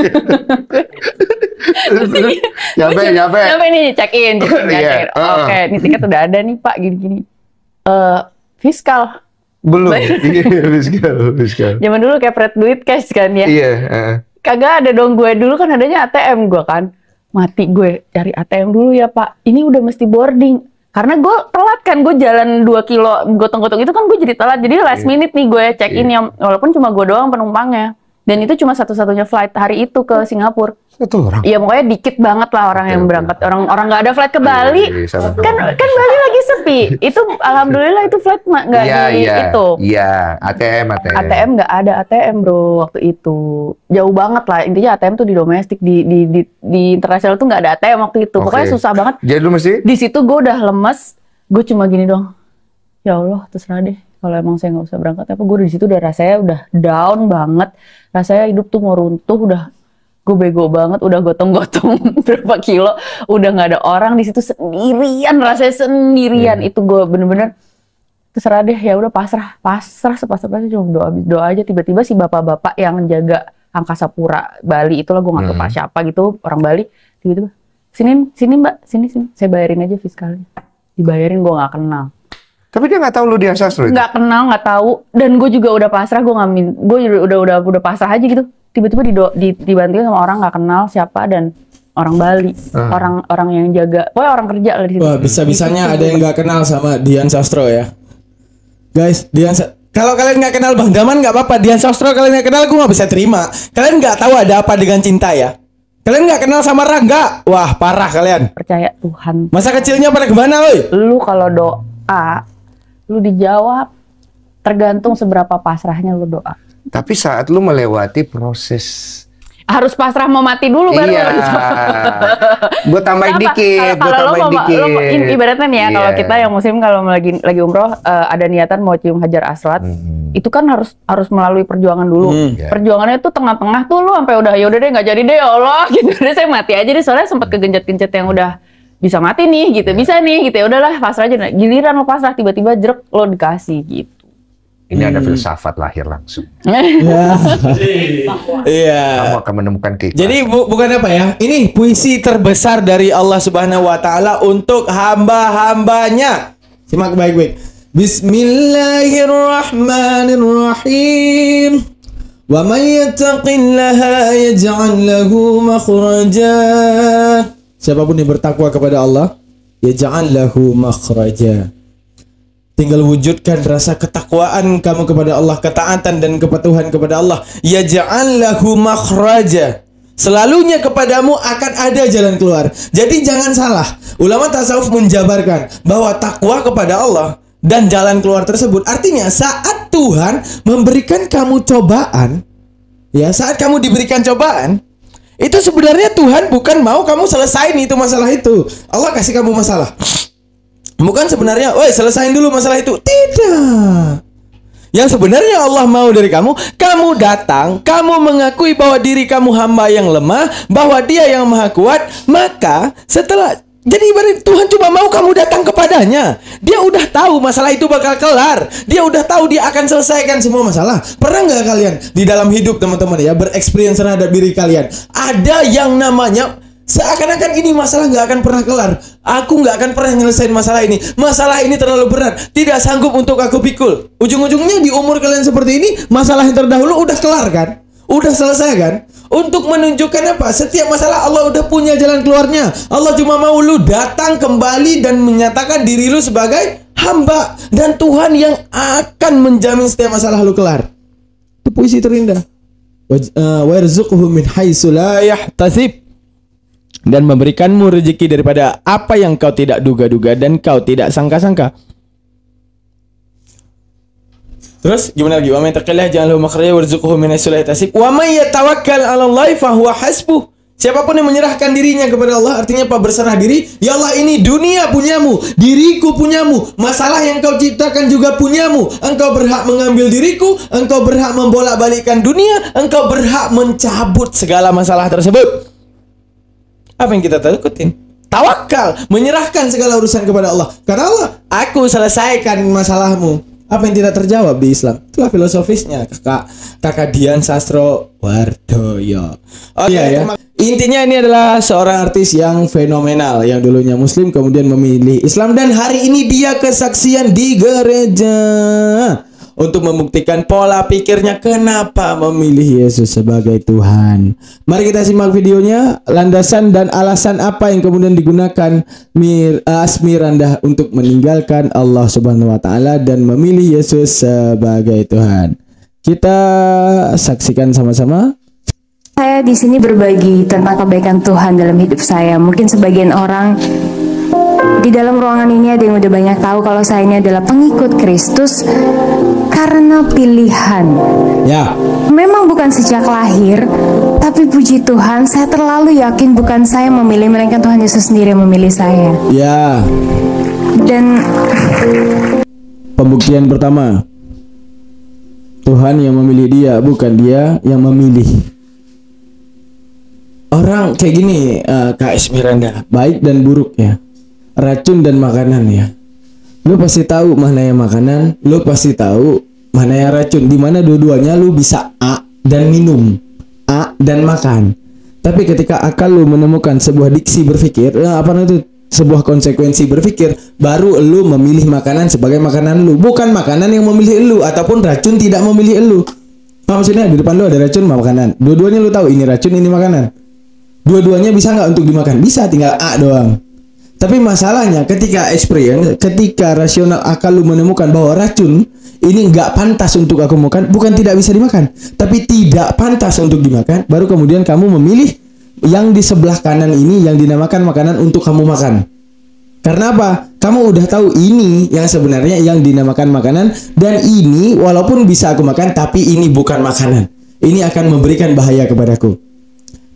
Nyampe Nyampe nih, check in. Iya. Oke, nih tiket udah ada nih Pak, gini-gini. Fiskal. Belum. Fiskal. Zaman dulu kayak Fred duit cash kan ya. Iya. Kagak ada dong, gue dulu kan adanya ATM gue kan. Mati gue cari ATM dulu ya Pak. Ini udah mesti boarding. Karena gue telat kan, gue jalan 2 kilo gotong-gotong itu kan gue jadi telat. Jadi last minute nih gue check in, yang walaupun cuma gue doang penumpangnya. Dan itu cuma satu-satunya flight hari itu ke Singapura. Satu orang. Iya, pokoknya dikit banget lah orang yang berangkat. Orang nggak ada flight ke Bali. Kan Bali lagi sepi. Itu alhamdulillah itu flight nggak itu. Iya, ATM. ATM nggak ada ATM bro waktu itu. Jauh banget lah. Intinya ATM tuh di domestik, di internasional tuh nggak ada ATM waktu itu. Pokoknya susah banget. Jadi lu mesti Di situ gue udah lemes. Gue cuma gini dong. Ya Allah, terserah deh. Kalau emang saya nggak usah berangkat, apa gue di situ udah rasanya udah down banget. Rasanya hidup tuh mau runtuh, udah gue bego banget, udah gotong-gotong berapa kilo, udah nggak ada orang di situ sendirian, rasanya sendirian. Itu gue bener-bener terserah deh, ya udah pasrah sepasrah-pasrahnya, cuma doa aja. Tiba-tiba si bapak-bapak yang jaga Angkasa Pura Bali itulah, gue nggak tahu pak siapa gitu, orang Bali, tiba-tiba sini mbak, sini saya bayarin aja fiskalnya. Dibayarin, gue nggak kenal. Tapi dia nggak tahu lu Dian Sastro itu? Nggak kenal, nggak tahu. Dan gue juga udah pasrah, gue udah pasrah aja gitu. Tiba-tiba dibantuin sama orang nggak kenal siapa, dan orang Bali, orang yang jaga, pokoknya orang kerja lah di situ. Wah, bisa-bisanya ada yang nggak kenal sama Dian Sastro ya, guys. Kalau kalian nggak kenal Bang Daman nggak apa-apa, Dian Sastro kalian nggak kenal, gue nggak bisa terima. Kalian nggak tahu ada apa dengan cinta ya. Kalian nggak kenal sama Rangga, wah parah kalian. Percaya Tuhan. Masa kecilnya pada kemana, woi? Lu kalau doa, lu dijawab. Tergantung seberapa pasrahnya lu doa. Tapi saat lu melewati proses, harus pasrah mau mati dulu baru. iya, gue tambahin dikit, ibaratnya nih ya, kalau kita yang muslim kalau lagi umroh, ada niatan mau cium hajar aswad, itu kan harus melalui perjuangan dulu. Perjuangannya tuh tengah-tengah tuh lu sampai udah ya udah deh nggak jadi deh ya Allah gitu, udah saya mati aja deh, soalnya sempat kegencet-gencet yang udah bisa mati nih gitu, bisa nih gitu, ya udahlah pasrah aja. Giliran lo pasrah, tiba-tiba jeruk lo dikasih gitu. Ini ada filsafat lahir langsung. Ya. Iya. Kamu akan menemukan keikhlasan. Jadi bukan apa ya? Ini puisi terbesar dari Allah Subhanahu wa taala untuk hamba-hambanya. Simak baik-baik. Bismillahirrahmanirrahim. Wa may yattaqillaha yaj'al lahu makhraja. Siapapun yang bertakwa kepada Allah, yaj'al lahu makhraja. Tinggal wujudkan rasa ketakwaan kamu kepada Allah, ketaatan dan kepatuhan kepada Allah. Yaj'al lahu makhraja. Selalunya kepadamu akan ada jalan keluar. Jadi jangan salah. Ulama tasawuf menjabarkan bahwa takwa kepada Allah dan jalan keluar tersebut artinya saat Tuhan memberikan kamu cobaan, ya, saat kamu diberikan cobaan, itu sebenarnya Tuhan bukan mau kamu selesaiin itu masalah itu. Allah kasih kamu masalah. Bukan sebenarnya, woi selesain dulu masalah itu. Tidak. Yang sebenarnya Allah mau dari kamu, kamu datang, kamu mengakui bahwa diri kamu hamba yang lemah, bahwa Dia yang maha kuat, maka setelah, jadi ibarat Tuhan cuma mau kamu datang kepadanya. Dia udah tahu masalah itu bakal kelar. Dia udah tahu Dia akan selesaikan semua masalah. Pernah nggak kalian di dalam hidup teman-teman ya bereksperience terhadap diri kalian? Ada yang namanya seakan-akan ini masalah nggak akan pernah kelar. Aku nggak akan pernah nyelesain masalah ini. Masalah ini terlalu berat, tidak sanggup untuk aku pikul. Ujung-ujungnya di umur kalian seperti ini, masalah yang terdahulu udah kelar kan? Udah selesai kan? Untuk menunjukkan apa? Setiap masalah Allah udah punya jalan keluarnya. Allah cuma mau lu datang kembali dan menyatakan diri lu sebagai hamba. Dan Tuhan yang akan menjamin setiap masalah lu kelar. Itu puisi terindah. Warzuqhu min haitsu la yahtasib. Dan memberikanmu rezeki daripada apa yang kau tidak duga-duga dan kau tidak sangka-sangka. Terus gimana lagi? Wa may yattaqillah ja'al lahu makhraja warzuqhu min haitsu la yahtasib. Wa may yatawakkal 'ala Allah fa huwa hasbuh. Siapapun yang menyerahkan dirinya kepada Allah, artinya apa? Berserah diri. Ya Allah, ini dunia punyamu, diriku punyamu, masalah yang kau ciptakan juga punyamu. Engkau berhak mengambil diriku, engkau berhak membolak-balikkan dunia, engkau berhak mencabut segala masalah tersebut. Apa yang kita takutin? Tawakal, menyerahkan segala urusan kepada Allah. Karena Allah, aku selesaikan masalahmu. Apa yang tidak terjawab di Islam? Itulah filosofisnya kakak Dian Sastrowardoyo. Oh iya ya. Intinya ini adalah seorang artis yang fenomenal, yang dulunya Muslim kemudian memilih Islam, dan hari ini dia kesaksian di gereja untuk membuktikan pola pikirnya kenapa memilih Yesus sebagai Tuhan. Mari kita simak videonya, landasan dan alasan apa yang kemudian digunakan Asmiranda untuk meninggalkan Allah Subhanahu wa taala dan memilih Yesus sebagai Tuhan. Kita saksikan sama-sama. Saya di sini berbagi tentang kebaikan Tuhan dalam hidup saya. Mungkin sebagian orang di dalam ruangan ini ada yang udah banyak tahu kalau saya ini adalah pengikut Kristus karena pilihan. Ya. Memang bukan sejak lahir, tapi puji Tuhan saya terlalu yakin bukan saya memilih, melainkan Tuhan Yesus sendiri yang memilih saya. Ya. Dan pembuktian pertama, Tuhan yang memilih dia, bukan dia yang memilih. Orang kayak gini, Kak Esmiranda, baik dan buruk ya, racun dan makanan ya. Lu pasti tahu mana yang makanan, lu pasti tahu mana yang racun. Dimana dua-duanya lu bisa A dan minum, A dan makan. Tapi ketika akal lu menemukan sebuah diksi berpikir, sebuah konsekuensi berpikir, baru lu memilih makanan sebagai makanan lu, bukan makanan yang memilih lu, ataupun racun tidak memilih lu. Apa maksudnya? Di depan lu ada racun sama makanan, dua-duanya lu tahu ini racun ini makanan. Dua-duanya bisa nggak untuk dimakan? Bisa, tinggal A doang. Tapi masalahnya ketika experience, ketika rasional akal lu menemukan bahwa racun ini nggak pantas untuk aku makan, bukan tidak bisa dimakan, tapi tidak pantas untuk dimakan, baru kemudian kamu memilih yang di sebelah kanan ini yang dinamakan makanan untuk kamu makan. Karena apa? Kamu udah tahu ini yang sebenarnya yang dinamakan makanan, dan ini walaupun bisa aku makan, tapi ini bukan makanan. Ini akan memberikan bahaya kepadaku.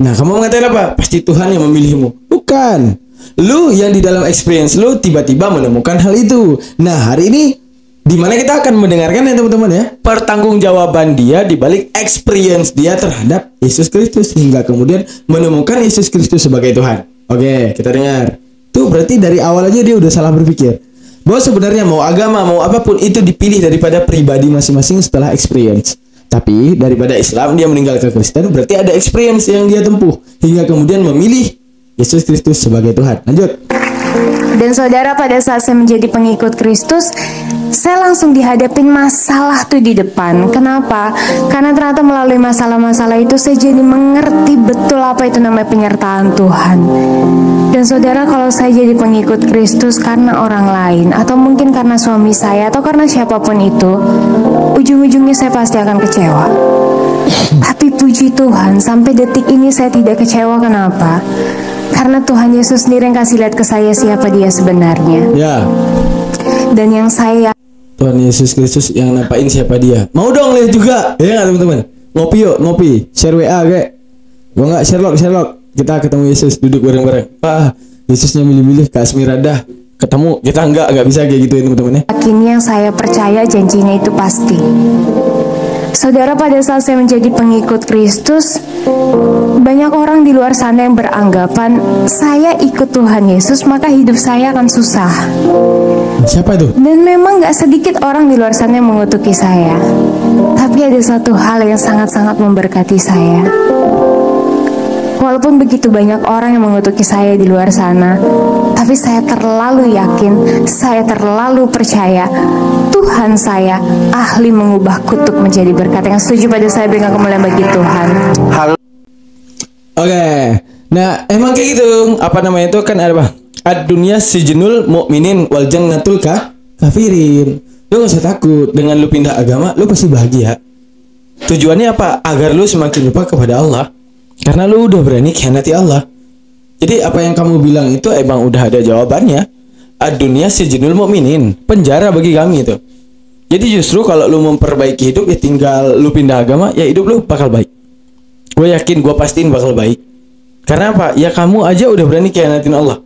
Nah, kamu mengatakan apa? Pasti Tuhan yang memilihmu. Bukan. Lu yang di dalam experience lu tiba-tiba menemukan hal itu. Nah, hari ini di mana kita akan mendengarkan ya teman-teman ya, pertanggungjawaban dia di balik experience dia terhadap Yesus Kristus hingga kemudian menemukan Yesus Kristus sebagai Tuhan. Oke, kita dengar. Tuh berarti dari awal aja dia udah salah berpikir. bahwa sebenarnya mau agama, mau apapun itu dipilih daripada pribadi masing-masing setelah experience. Tapi daripada Islam dia meninggal ke Kristen, berarti ada experience yang dia tempuh hingga kemudian memilih Yesus Kristus sebagai Tuhan. Lanjut. Dan saudara, pada saat saya menjadi pengikut Kristus, saya langsung dihadapin masalah tuh di depan. Kenapa? Karena ternyata melalui masalah-masalah itu saya jadi mengerti betul apa itu namanya penyertaan Tuhan. Dan saudara, kalau saya jadi pengikut Kristus karena orang lain, atau mungkin karena suami saya, atau karena siapapun itu, ujung-ujungnya saya pasti akan kecewa. Tapi puji Tuhan, sampai detik ini saya tidak kecewa. Kenapa? Karena Tuhan Yesus sendiri yang kasih lihat ke saya siapa dia sebenarnya. Ya. Dan yang saya, Tuhan Yesus Kristus yang nampain siapa dia. Mau dong lihat juga. Ya nggak teman-teman? Ngopi yuk, ngopi. Share WA kayak. Gua nggak Sherlock. Kita ketemu Yesus, duduk bareng-bareng. Yesusnya milih-milih Kak Asmirandah. Ketemu, kita nggak bisa kayak gitu ya teman-teman ya. yakin yang saya percaya janjinya itu pasti. Saudara, pada saat saya menjadi pengikut Kristus, banyak orang di luar sana yang beranggapan saya ikut Tuhan Yesus maka hidup saya akan susah. Siapa itu? Dan memang gak sedikit orang di luar sana yang mengutuki saya. Tapi ada satu hal yang sangat-sangat memberkati saya. Walaupun begitu banyak orang yang mengutuki saya di luar sana, tapi saya terlalu yakin, saya terlalu percaya Tuhan saya ahli mengubah kutuk menjadi berkat. Yang setuju pada saya berikan kemuliaan bagi Tuhan. Oke. Nah, emang kayak gitu. Apa namanya itu kan ada apa? Ad-dunya sijnul mu'minin wal jannatul kafirin. Lu gak usah takut dengan lu pindah agama, lu pasti bahagia. Tujuannya apa? Agar lu semakin lupa kepada Allah. Karena lu udah berani khianati Allah. Jadi apa yang kamu bilang itu emang udah ada jawabannya. Ad-dunya sijnul mu'minin, penjara bagi kami itu. Jadi justru kalau lu memperbaiki hidup ya tinggal lu pindah agama, ya hidup lu bakal baik. Gue yakin, gue pastiin bakal baik. Karena apa? Ya kamu aja udah berani khianatin Allah.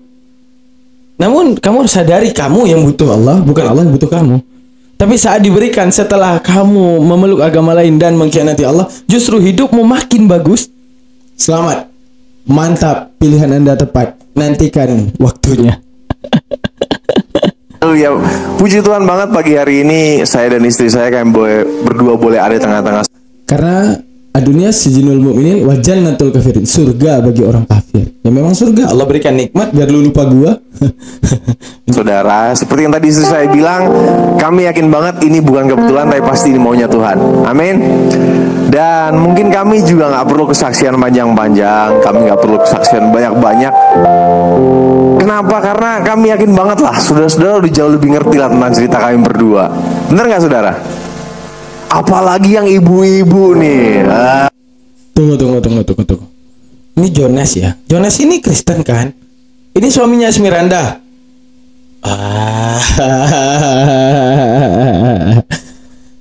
Namun kamu harus sadari kamu yang butuh Allah, bukan Allah yang butuh kamu. Tapi saat diberikan setelah kamu memeluk agama lain dan mengkhianati Allah, justru hidupmu makin bagus. Selamat, mantap, pilihan Anda tepat. Nantikan waktunya. Ya, puji Tuhan banget pagi hari ini saya dan istri saya kan berdua boleh ada di tengah-tengah. Karena adunya sijinul mu'minin wa jannatul kafirin, surga bagi orang kafir. Ya memang surga, Allah berikan nikmat biar lu lupa gua. Saudara, seperti yang tadi istri saya bilang, kami yakin banget ini bukan kebetulan, tapi pasti ini maunya Tuhan. Amin. Dan mungkin kami juga nggak perlu kesaksian panjang-panjang, kami nggak perlu kesaksian banyak-banyak. Kenapa? Karena kami yakin banget lah, saudara-saudara udah jauh lebih ngerti lah tentang cerita kami berdua. Bener nggak saudara? Apalagi yang ibu-ibu nih. Tunggu. Ini Jonas ya. Jonas ini Kristen kan? Ini suaminya Asmiranda.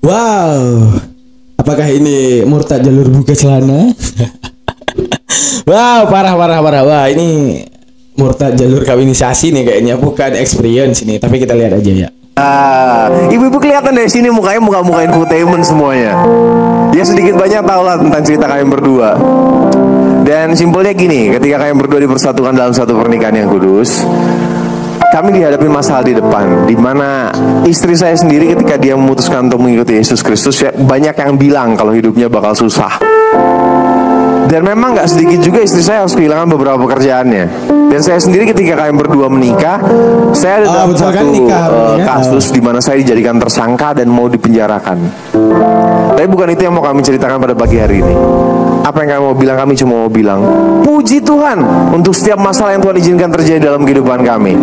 Wow. Apakah ini murtad jalur buka celana? Wow, parah. Wah, ini murtad jalur kawinisasi nih kayaknya, bukan experience ini. Tapi kita lihat aja ya. Ibu-ibu kelihatan dari sini mukanya muka-muka infotainment semuanya. Ya sedikit banyak tahu lah tentang cerita kalian berdua. Dan simpelnya gini, ketika kalian berdua dipersatukan dalam satu pernikahan yang kudus, kami dihadapi masalah di depan, di mana istri saya sendiri ketika dia memutuskan untuk mengikuti Yesus Kristus, ya, banyak yang bilang kalau hidupnya bakal susah. Dan memang gak sedikit juga istri saya harus kehilangan beberapa pekerjaannya. Dan saya sendiri ketika kalian berdua menikah, saya ada dalam satu kasus di mana saya dijadikan tersangka dan mau dipenjarakan. Tapi bukan itu yang mau kami ceritakan pada pagi hari ini. Apa yang kami mau bilang, kami cuma mau bilang puji Tuhan untuk setiap masalah yang Tuhan izinkan terjadi dalam kehidupan kami.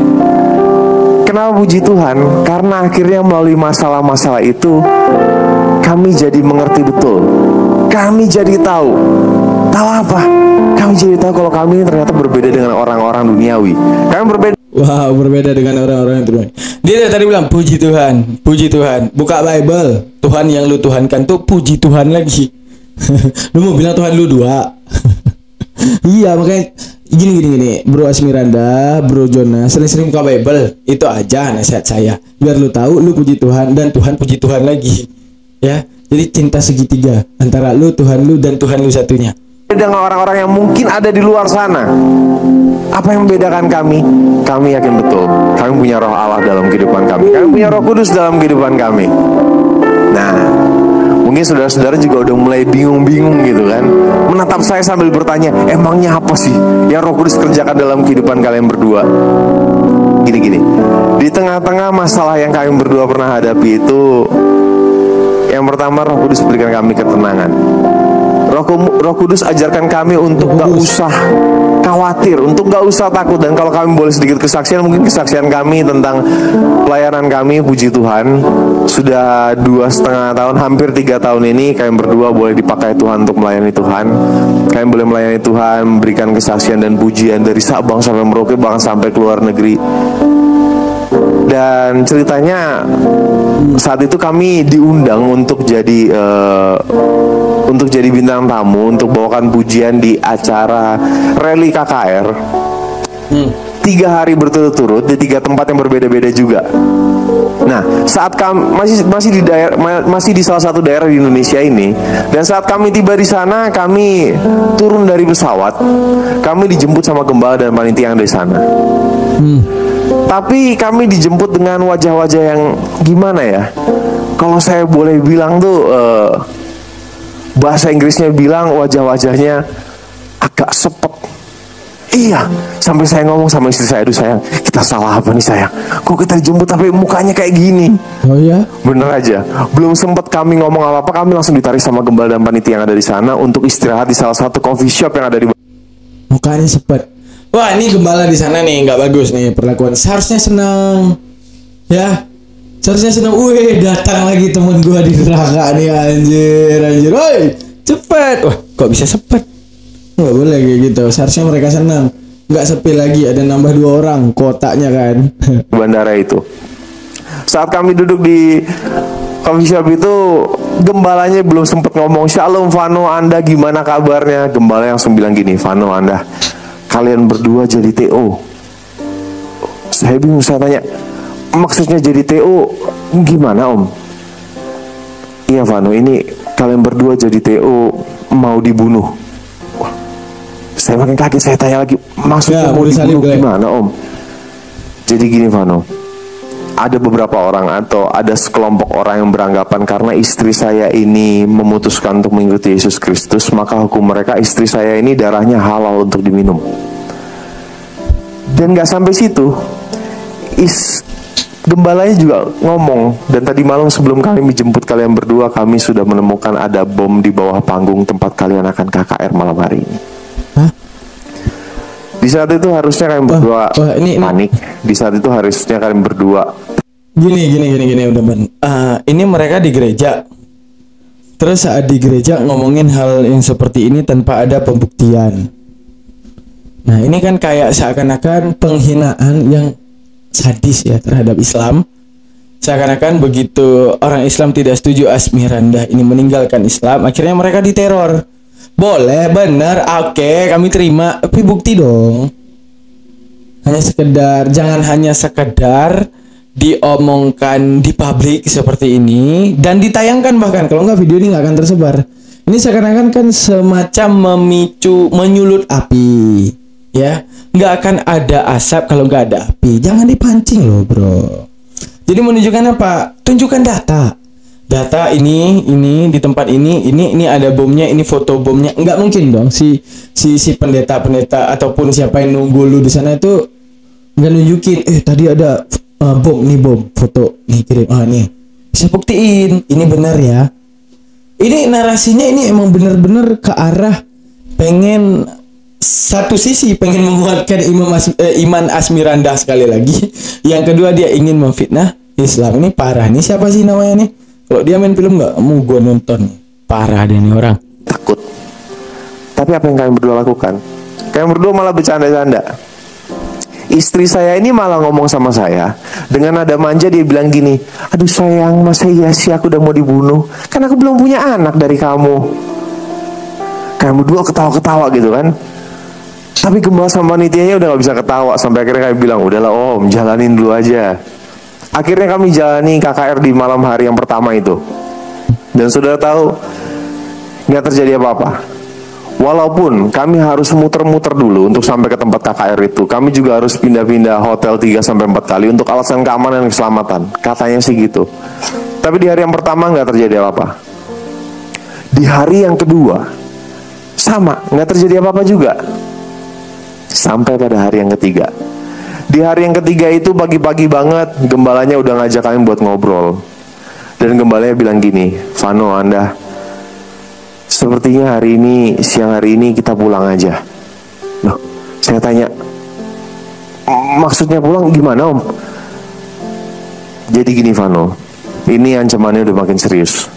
Kenapa puji Tuhan? Karena akhirnya melalui masalah-masalah itu kami jadi mengerti betul. Kami jadi tahu apa? Kami jadi tahu kalau kami ini ternyata berbeda dengan orang-orang duniawi. Kami berbeda. Wow, berbeda dengan orang-orang yang duniawi. Dia tadi bilang puji Tuhan. Buka Bible, Tuhan yang lu tuhankan tuh puji Tuhan lagi. Lu mau bilang Tuhan lu dua. Iya, makanya gini, Bro Asmiranda, Bro Jonas, sering-sering buka Bible. Itu aja nasihat saya. Biar lu tahu lu puji Tuhan dan Tuhan puji Tuhan lagi. Ya. Jadi cinta segitiga antara lu, Tuhan lu, dan Tuhan lu satunya. dengan orang-orang yang mungkin ada di luar sana. Apa yang membedakan kami? Kami yakin betul kami punya roh Allah dalam kehidupan kami. Kami punya roh kudus dalam kehidupan kami. Nah, mungkin saudara-saudara juga udah mulai bingung-bingung gitu kan, menatap saya sambil bertanya, emangnya apa sih yang roh kudus kerjakan dalam kehidupan kalian berdua? Gini-gini, di tengah-tengah masalah yang kami berdua pernah hadapi itu, yang pertama roh kudus berikan kami ketenangan. Roh Kudus ajarkan kami untuk gak usah khawatir, untuk gak usah takut. Dan kalau kami boleh sedikit kesaksian, mungkin kesaksian kami tentang pelayanan kami, puji Tuhan, sudah 2,5 tahun, hampir 3 tahun ini kami berdua boleh dipakai Tuhan untuk melayani Tuhan. Kami boleh melayani Tuhan, memberikan kesaksian dan pujian dari Sabang sampai Merauke, bahkan sampai ke luar negeri. Dan ceritanya saat itu kami diundang untuk jadi bintang tamu, untuk bawakan pujian di acara rally KKR 3 hari berturut-turut di 3 tempat yang berbeda-beda juga. Nah, saat kami masih di salah satu daerah di Indonesia ini, dan saat kami tiba di sana, kami turun dari pesawat, kami dijemput sama gembala dan panitia yang dari sana. Tapi kami dijemput dengan wajah-wajah yang gimana ya? Kalau saya boleh bilang tuh bahasa Inggrisnya bilang wajah-wajahnya agak sepet. Iya, sampai saya ngomong sama istri saya, aduh sayang, kita salah apa nih sayang? Kok kita dijemput tapi mukanya kayak gini? Oh ya? Bener aja, belum sempet kami ngomong apa-apa, kami langsung ditarik sama gembala dan panitia yang ada di sana untuk istirahat di salah satu coffee shop yang ada di. Mukanya sepet. Wah, ini gembala di sana nih nggak bagus nih perlakuan. Seharusnya senang, ya. Seharusnya senang. Wih, datang lagi temen gua di neraka nih, anjir. Woi, cepet. Wah, kok bisa sepet? Nggak boleh kayak gitu. Seharusnya mereka senang. Nggak sepi lagi, ada nambah 2 orang kotaknya kan. Bandara itu. Saat kami duduk di coffee shop itu, gembalanya belum sempat ngomong, "Shalom Vano, Anda gimana kabarnya?" Gembala langsung bilang gini, "Vano, Anda, kalian berdua jadi TO." Saya bingung, saya tanya, "Maksudnya jadi TO gimana Om?" "Iya Vano, ini kalian berdua jadi TO mau dibunuh." Wah, saya makin kaget, saya tanya lagi, "Maksudnya Ya, mau dibunuh gue. gimana Om?" "Jadi gini Vano, ada beberapa orang atau ada sekelompok orang yang beranggapan karena istri saya ini memutuskan untuk mengikuti Yesus Kristus, maka hukum mereka istri saya ini darahnya halal untuk diminum." Dan gak sampai situ, gembalanya juga ngomong, "Dan tadi malam sebelum kami menjemput kalian berdua, kami sudah menemukan ada bom di bawah panggung tempat kalian akan KKR malam hari ini." Hah? Di saat itu harusnya kalian berdua ini panik. Di saat itu harusnya kalian berdua Gini udah Ben. Ini mereka di gereja. Terus saat di gereja ngomongin hal yang seperti ini tanpa ada pembuktian. Nah, ini kan kayak seakan-akan penghinaan yang sadis ya terhadap Islam. Seakan-akan begitu orang Islam tidak setuju Asmirandah ini meninggalkan Islam, akhirnya mereka diteror. Boleh, benar, oke, kami terima, tapi bukti dong. Jangan hanya sekedar diomongkan di publik seperti ini dan ditayangkan, bahkan kalau nggak video ini nggak akan tersebar. Ini seakan-akan kan semacam menyulut api, ya. Nggak akan ada asap kalau nggak ada api. Jangan dipancing loh bro. Jadi menunjukkan apa? Tunjukkan data ini di tempat ini ada bomnya, ini foto bomnya. Nggak mungkin dong si pendeta ataupun siapa yang nunggu lu di sana itu nggak nunjukin, tadi ada bom foto nih, kirim, nih bisa buktiin ini benar ya. Ini narasinya ini emang benar-benar ke arah pengen, satu sisi pengen menguatkan iman Asmirandah sekali lagi, yang kedua dia ingin memfitnah Islam. Ini parah nih. Siapa sih namanya nih? Kalau dia main film nggak mau gue nonton. Parah dia nih orang. takut. Tapi apa yang kalian berdua lakukan? Kalian berdua malah bercanda-canda. Istri saya ini malah ngomong sama saya dengan nada manja, dia bilang gini, "Aduh sayang, masa iya sih aku udah mau dibunuh? Kan aku belum punya anak dari kamu." Kalian berdua ketawa-ketawa gitu kan. Tapi gembala sama panitianya udah gak bisa ketawa. Sampai akhirnya kami bilang, "Udahlah Om, jalanin dulu aja." Akhirnya kami jalani KKR di malam hari yang pertama itu. Dan saudara tahu, gak terjadi apa-apa. Walaupun kami harus muter-muter dulu untuk sampai ke tempat KKR itu, kami juga harus pindah-pindah hotel 3-4 kali untuk alasan keamanan dan keselamatan. Katanya sih gitu. Tapi di hari yang pertama nggak terjadi apa-apa. Di hari yang kedua, sama, nggak terjadi apa-apa juga. Sampai pada hari yang ketiga. Di hari yang ketiga itu pagi-pagi banget, gembalanya udah ngajak kami buat ngobrol. Dan gembalanya bilang gini, Vano, Anda sepertinya siang hari ini kita pulang aja. Loh, saya tanya, maksudnya pulang gimana, Om? Jadi gini, Vano, ini ancamannya udah makin serius.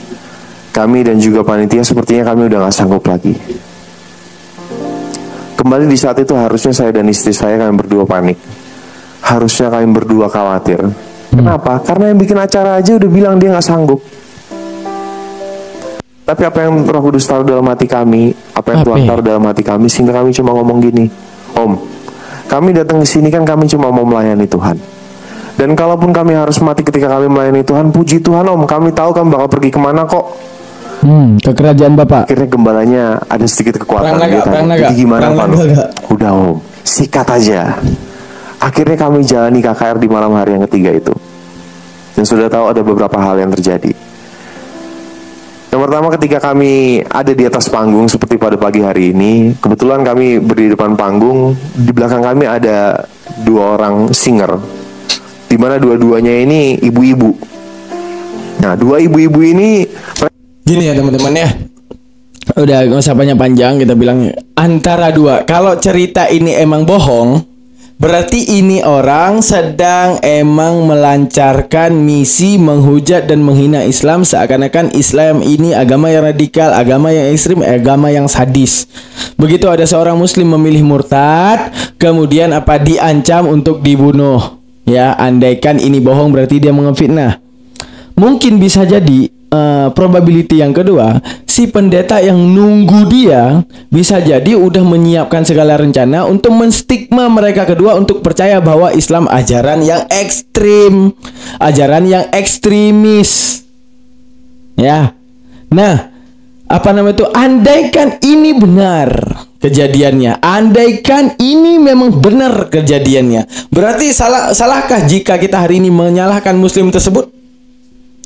Kami dan juga panitia sepertinya kami udah gak sanggup lagi. Kembali di saat itu harusnya saya dan istri saya, kami berdua panik. Harusnya kami berdua khawatir. Kenapa? Karena yang bikin acara aja udah bilang dia gak sanggup. Tapi apa yang Roh Kudus taruh dalam hati kami, apa yang Tuhan taruh dalam hati kami, sehingga kami cuma ngomong gini, Om, kami datang ke sini kan kami cuma mau melayani Tuhan. Dan kalaupun kami harus mati ketika kami melayani Tuhan, puji Tuhan, Om, kami tahu kami bakal pergi kemana kok. Ke kerajaan Bapak. Akhirnya gembalanya ada sedikit kekuatan. Jadi gimana, Pak? Udah, Om, sikat aja. Akhirnya kami jalani KKR di malam hari yang ketiga itu. Dan sudah tahu ada beberapa hal yang terjadi. Yang pertama, ketika kami ada di atas panggung seperti pada pagi hari ini, kebetulan kami berdiri di depan panggung, di belakang kami ada 2 orang singer, di mana dua-duanya ini ibu-ibu. Nah, 2 ibu-ibu ini gini ya teman-teman ya, udah gak usah panjang-panjang, kita bilang antara 2. Kalau cerita ini emang bohong, berarti ini orang sedang emang melancarkan misi menghujat dan menghina Islam, seakan-akan Islam ini agama yang radikal, agama yang ekstrim, agama yang sadis. Begitu ada seorang muslim memilih murtad, kemudian diancam untuk dibunuh. Ya, andaikan ini bohong berarti dia mengfitnah. Mungkin bisa jadi probability yang kedua, si pendeta yang nunggu dia bisa jadi udah menyiapkan segala rencana untuk menstigma mereka kedua untuk percaya bahwa Islam ajaran yang ekstrim, ajaran yang ekstremis. Ya. Nah, andaikan ini benar kejadiannya, andaikan ini memang benar kejadiannya, berarti salahkah jika kita hari ini menyalahkan muslim tersebut?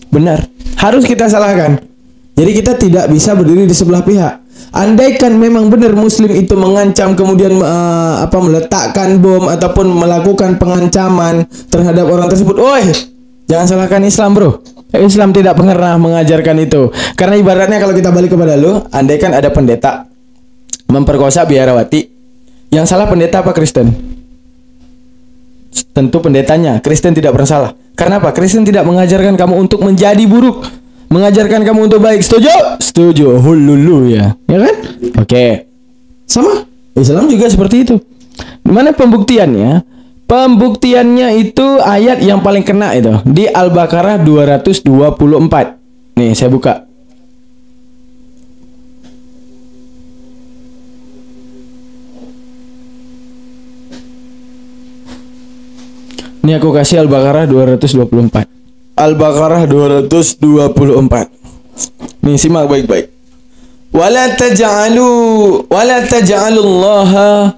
Benar, harus kita salahkan. Jadi kita tidak bisa berdiri di sebelah pihak. Andaikan memang benar muslim itu mengancam, kemudian meletakkan bom ataupun melakukan pengancaman terhadap orang tersebut, jangan salahkan Islam, bro. Islam tidak pernah mengajarkan itu. Karena ibaratnya kalau kita balik kepada lu, andaikan ada pendeta memperkosa biarawati, yang salah pendeta apa Kristen? Tentu pendetanya. Kristen tidak pernah salah. Karena apa? Kristen tidak mengajarkan kamu untuk menjadi buruk, mengajarkan kamu untuk baik. Setuju? Setuju. Hululu ya. Ya kan? Oke. Sama. Islam juga seperti itu. Mana pembuktiannya? Pembuktiannya itu ayat yang paling kena itu di Al-Baqarah 224. Nih, saya buka. Ini aku kasih Al-Baqarah 224. Al-Baqarah 224. Nih, simak baik-baik. Wala taj'alullaha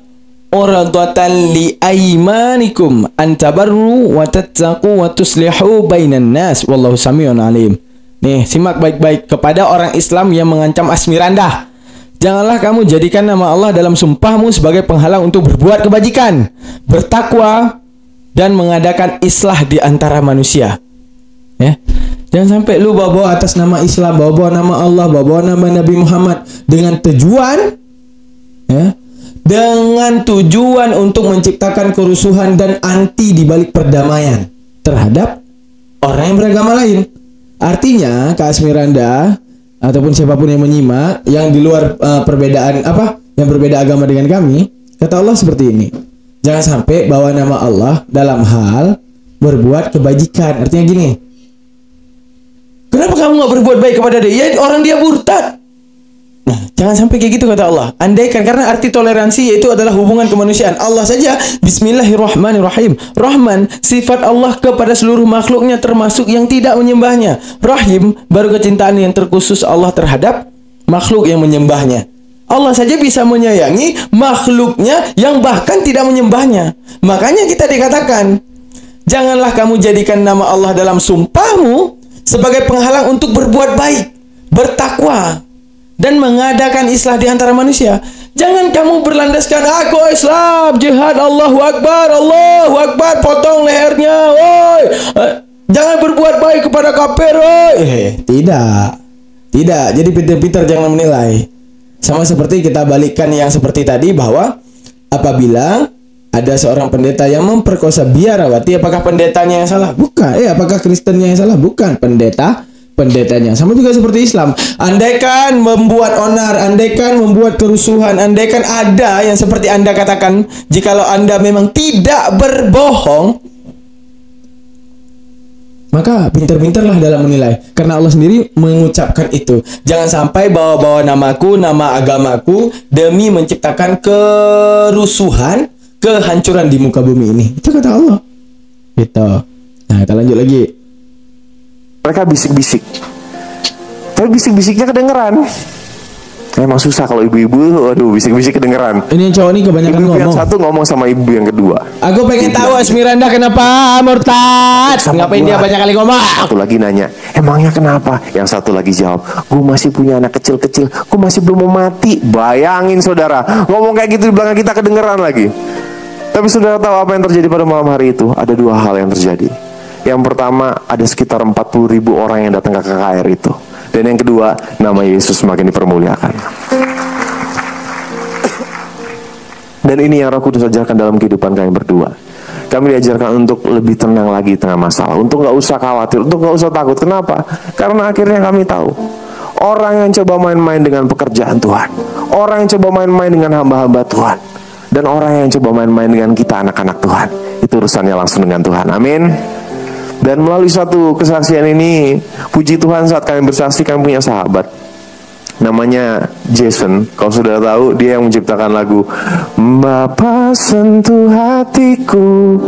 uradatan li aymanikum an tabarru wa tattaqu wa tuslihu bainan nas wallahu samiun alim. Nih, simak baik-baik kepada orang Islam yang mengancam Asmiranda. Janganlah kamu jadikan nama Allah dalam sumpahmu sebagai penghalang untuk berbuat kebajikan, bertakwa, dan mengadakan islah di antara manusia. Ya. Jangan sampai lu bawa atas nama Islam, bawa nama Allah, bawa nama Nabi Muhammad dengan tujuan untuk menciptakan kerusuhan dan anti di balik perdamaian terhadap orang yang beragama lain. Artinya, Kak Asmiranda ataupun siapapun yang menyimak yang di luar yang berbeda agama dengan kami, kata Allah seperti ini. Jangan sampai bawa nama Allah dalam hal berbuat kebajikan. Artinya gini, kenapa kamu nggak berbuat baik kepada dia? Ya, orang dia murtad. Nah, jangan sampai kayak gitu kata Allah. Andaikan, karena arti toleransi yaitu adalah hubungan kemanusiaan. Allah saja Bismillahirrahmanirrahim. Rahman, sifat Allah kepada seluruh makhluknya termasuk yang tidak menyembahnya. Rahim, baru kecintaan yang terkhusus Allah terhadap makhluk yang menyembahnya. Allah saja bisa menyayangi makhluknya yang bahkan tidak menyembahnya. Makanya kita dikatakan, janganlah kamu jadikan nama Allah dalam sumpahmu sebagai penghalang untuk berbuat baik, bertakwa, dan mengadakan islah di antara manusia. Jangan kamu berlandaskan aku Islam, jihad, Allahu Akbar, potong lehernya, woi. Jangan berbuat baik kepada kafir, woi. Tidak. Jadi pintar-pintar jangan menilai. Sama seperti kita balikkan yang seperti tadi, bahwa apabila ada seorang pendeta yang memperkosa biarawati, apakah pendetanya yang salah? Bukan. Apakah Kristennya yang salah? Bukan. Pendetanya. Sama juga seperti Islam. Andaikan membuat onar, andaikan membuat kerusuhan, andaikan ada yang seperti Anda katakan, jikalau Anda memang tidak berbohong, maka pintar-pintarlah dalam menilai. Karena Allah sendiri mengucapkan itu. Jangan sampai bawa-bawa namaku, nama agamaku, demi menciptakan kerusuhan, kehancuran di muka bumi ini. Itu kata Allah. Gitu. Nah, kita lanjut lagi. Mereka bisik-bisik, tapi bisik-bisiknya kedengeran. Emang susah kalau ibu-ibu, aduh, bisik-bisik kedengeran. Ini yang cowok ini kebanyakan ibu ngomong. Yang satu ngomong sama ibu yang kedua. Aku pengen tahu Asmiranda kenapa murtad? Ngapain dia banyak kali ngomong? Satu lagi nanya, emangnya kenapa? Yang satu lagi jawab, gue masih punya anak kecil-kecil, gue masih belum mau mati. Bayangin saudara, ngomong kayak gitu di belakang kita kedengeran lagi. Tapi saudara tahu apa yang terjadi pada malam hari itu? Ada dua hal yang terjadi. Yang pertama, ada sekitar 40.000 orang yang datang ke KKR itu. Dan yang kedua, nama Yesus semakin dipermuliakan. Dan ini yang Roh Kudus ajarkan dalam kehidupan kami berdua. Kami diajarkan untuk lebih tenang lagi di tengah masalah, untuk gak usah khawatir, untuk gak usah takut. Kenapa? Karena akhirnya kami tahu, orang yang coba main-main dengan pekerjaan Tuhan, orang yang coba main-main dengan hamba-hamba Tuhan, dan orang yang coba main-main dengan kita anak-anak Tuhan, itu urusannya langsung dengan Tuhan. Amin. Dan melalui satu kesaksian ini, puji Tuhan, saat kami bersaksi, kami punya sahabat namanya Jason. Kalau sudah tahu, dia yang menciptakan lagu Bapa sentuh hatiku,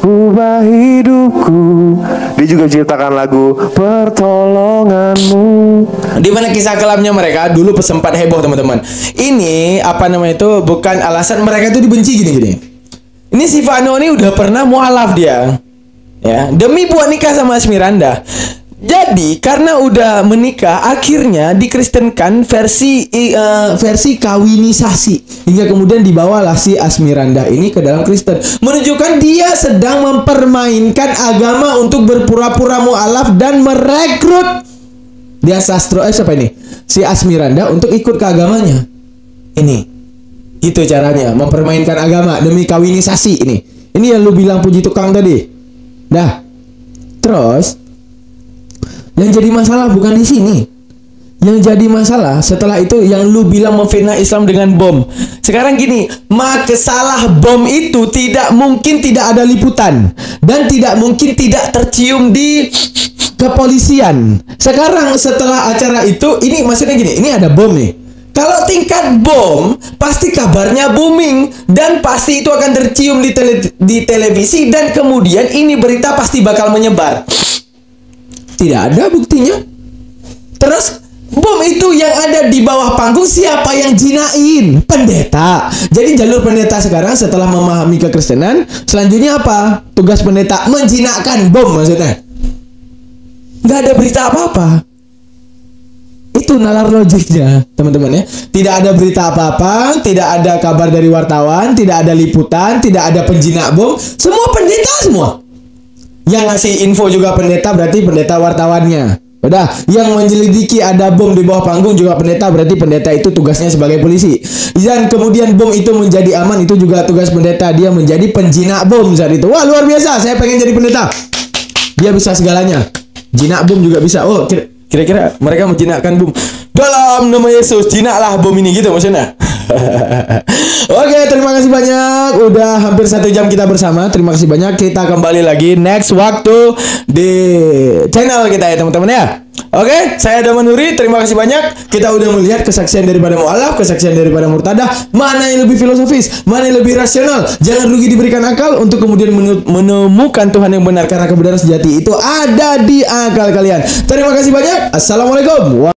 ubah hidupku. Dia juga menciptakan lagu Pertolonganmu. Di mana kisah kelamnya mereka dulu sempat heboh, teman-teman. Ini apa namanya itu, bukan alasan mereka itu dibenci gini-gini. Ini si Vano ini udah pernah mualaf dia, ya, demi buat nikah sama Asmiranda. Jadi karena udah menikah, akhirnya dikristenkan versi kawinisasi, hingga kemudian dibawalah si Asmiranda ini ke dalam Kristen, menunjukkan dia sedang mempermainkan agama untuk berpura-pura mualaf dan merekrut dia sastro siapa ini, si Asmiranda, untuk ikut ke agamanya. Ini itu caranya mempermainkan agama demi kawinisasi. Ini yang lu bilang puji tukang tadi. Dah. Terus yang jadi masalah bukan di sini. Yang jadi masalah setelah itu yang lu bilang memfitnah Islam dengan bom. Sekarang gini, maka salah bom itu tidak mungkin tidak ada liputan dan tidak mungkin tidak tercium di kepolisian. Sekarang setelah acara itu, ini maksudnya gini, ini ada bom nih. Kalau tingkat bom, pasti kabarnya booming dan pasti itu akan tercium di televisi, dan kemudian ini berita pasti bakal menyebar. Tidak ada buktinya. Terus bom itu yang ada di bawah panggung siapa yang jinain? Pendeta. Jadi jalur pendeta sekarang setelah memahami kekristenan, selanjutnya apa? Tugas pendeta menjinakkan bom, maksudnya. Nggak ada berita apa-apa. Itu nalar logiknya, teman-teman ya. Tidak ada berita apa-apa, tidak ada kabar dari wartawan, tidak ada liputan, tidak ada penjinak bom. Semua pendeta semua. Yang ngasih info juga pendeta, berarti pendeta wartawannya. Udah, yang menyelidiki ada bom di bawah panggung juga pendeta, berarti pendeta itu tugasnya sebagai polisi. Dan kemudian bom itu menjadi aman, itu juga tugas pendeta, dia menjadi penjinak bom saat itu. Wah, luar biasa, saya pengen jadi pendeta. Dia bisa segalanya. Jinak bom juga bisa. Oh, kira-kira mereka menjinakkan bom. Dalam nama Yesus, jinaklah bom ini, gitu maksudnya. Oke, terima kasih banyak. Udah hampir 1 jam kita bersama. Terima kasih banyak. Kita kembali lagi next waktu di channel kita ya teman-teman ya. Oke, saya Daman Nuri. Terima kasih banyak. Kita udah melihat kesaksian daripada mualaf, kesaksian daripada murtadah. Mana yang lebih filosofis, mana yang lebih rasional. Jangan rugi diberikan akal untuk kemudian menemukan Tuhan yang benar, karena kebenaran sejati itu ada di akal kalian. Terima kasih banyak. Assalamualaikum.